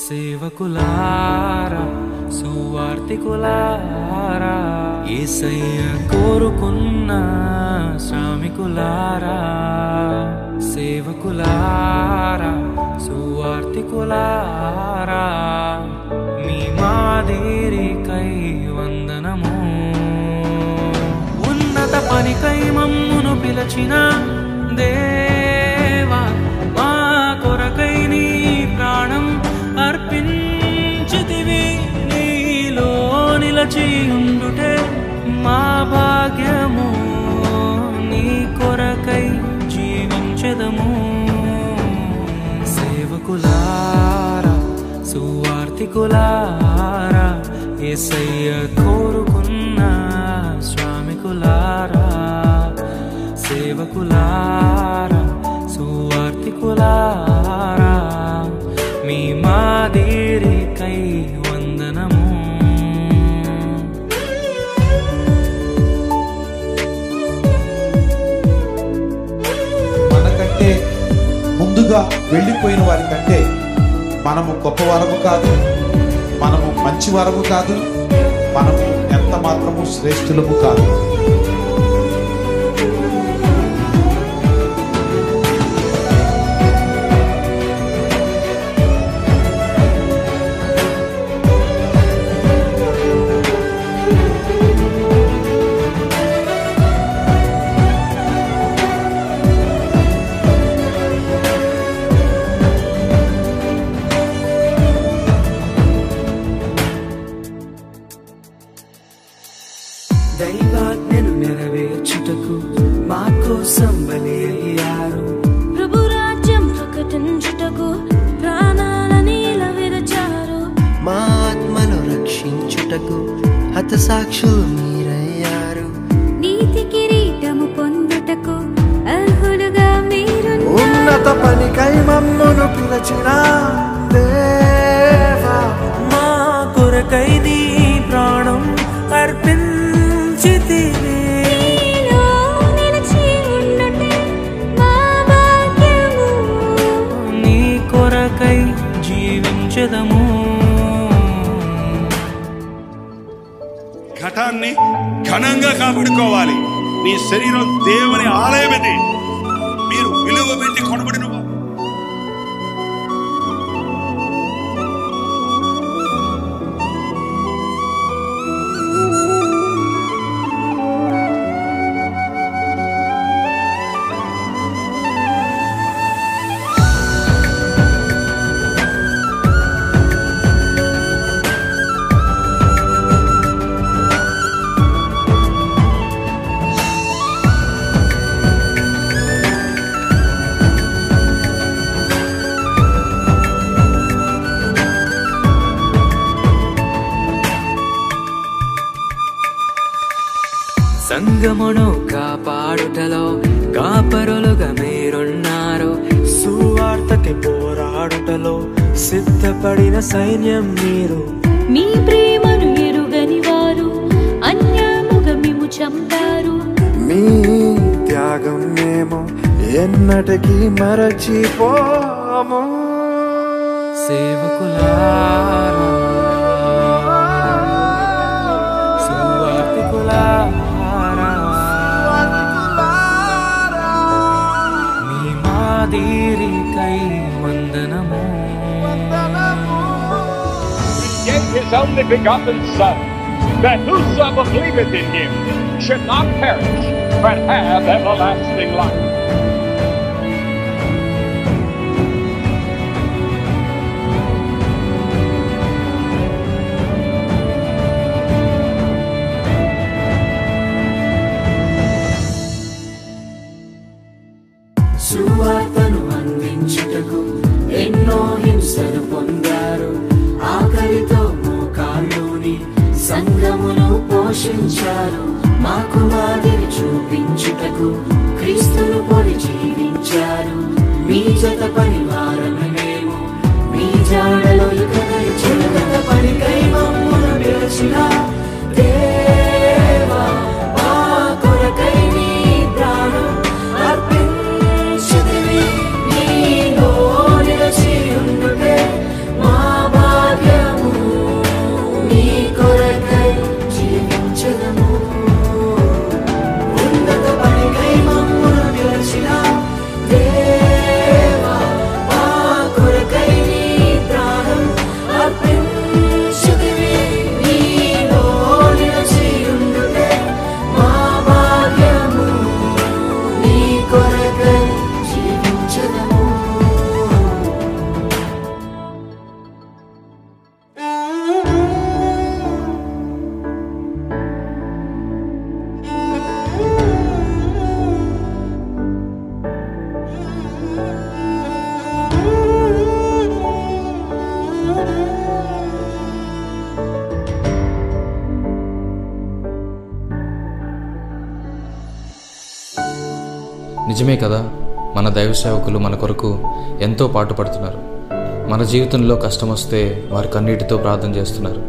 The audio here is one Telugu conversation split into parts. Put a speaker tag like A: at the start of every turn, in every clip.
A: సేవకులారా సువార్తికులారా యేసయ్య కోరుకున్న శ్రామికులారా సేవకులారా సువార్తికులారా మీ మాదిరికై వందనము ఉన్నత పనికై మమ్మును పిలచిన దేవా మా కొరకై నీ ప్రాణం అర్పించితివి నీలో నిలచి ఉండుటే మా భాగ్యము నీ కొరకై జీవించెదము సేవకులారా సువార్తికులారా యేసయ్య కోరుకున్న శ్రామికులారా సేవకులారా సువార్తికులారా మీ మాదిరికై వందనము
B: మనకంటే ముందుగా వెళ్ళిపోయిన వారి కంటే మనము గొప్పవారము కాదు, మనము మంచివారము కాదు, మనము ఎంత మాత్రము శ్రేష్ఠులము కాదు.
A: దైవాజ్ఞను నెరవేర్చుటకు మా కోసం బలి అయ్యారు.
C: ప్రభు రాజ్యం ప్రకటించుటకు ప్రాణాలని విరచారు.
D: మా ఆత్మను రక్షించుటకు హతసాక్షులు మీరయ్యారు.
C: నీతి కిరీటము పొందుటకు అర్హులుగా మీరు.
D: ఉన్నత పనికై మమ్మును పిలచిన దేవా
A: మా కొరకై నీ ప్రాణం అర్పించితివి
C: నీలో నిలిచి ఉండుటే మా భాగ్యము
A: నీ కొరకై జీవించెదము
E: ఘటాన్ని ఘనంగా కాపాడుకోవాలి. నీ శరీరం దేవుని ఆలయం ఇది. మీరు విలువ పెట్టి కొనబడిన
A: సంగమును కాపాడుటలో కాపరులుగా మీరున్నారు. సువార్తకి పోరాడుటలో సిద్ధపడిన సైన్యం మీరు.
C: మీ ప్రేమను ఎరుగని వారు అన్యాయముగా మిమ్ము చంపారు.
D: మీ త్యాగం మేము ఎన్నటికీ మరచిపోము.
A: సేవకులారా సువార్తికులారా మీ మాదిరికై వందనము.
F: He gave his only begotten Son, that whosoever believeth in him should not perish, but have everlasting life.
A: సువార్తను అందించుటకు ఎన్నో హింసలు పొందారు. ఆకలితో మోకాళ్ళుని సంఘమును పోషించారు. మాకు మాదిరి చూపించుటకు క్రీస్తును పోలి జీవించారు. మీ జత పరివారమే మేము, మీ జాడలో ఇక నడిచిన పనికై మమ్మును పిలిచిన దేవా మా కొరకై నీ ప్రాణం అర్పించితివి నీలో నిలిచి ఉండుటే మా
G: నిజమే కదా, మన దైవ సేవకులు మన కొరకు ఎంతో పాటుపడుతున్నారు. మన జీవితంలో కష్టం వస్తే వారు కన్నీటితో ప్రార్థన చేస్తున్నారు.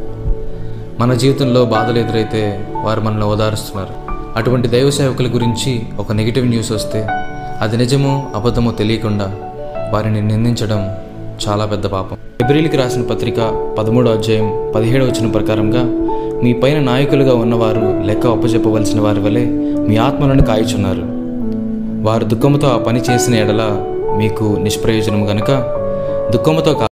G: మన జీవితంలో బాధలు ఎదురైతే వారు మనల్ని ఓదారుస్తున్నారు. అటువంటి దైవ సేవకుల గురించి ఒక నెగిటివ్ న్యూస్ వస్తే అది నిజమో అబద్ధమో తెలియకుండా వారిని నిందించడం చాలా పెద్ద పాపం. హెబ్రీయులకు రాసిన పత్రిక 13వ అధ్యాయం 17వ వచనం ప్రకారంగా, మీ పైన నాయకులుగా ఉన్నవారు లెక్క అప్పచెప్పవలసిన వారి వలె మీ ఆత్మలను కాయుచున్నారు. వారు దుఃఖముతో ఆ పని చేసిన ఎడల మీకు నిష్ప్రయోజనం గనుక దుఃఖముతో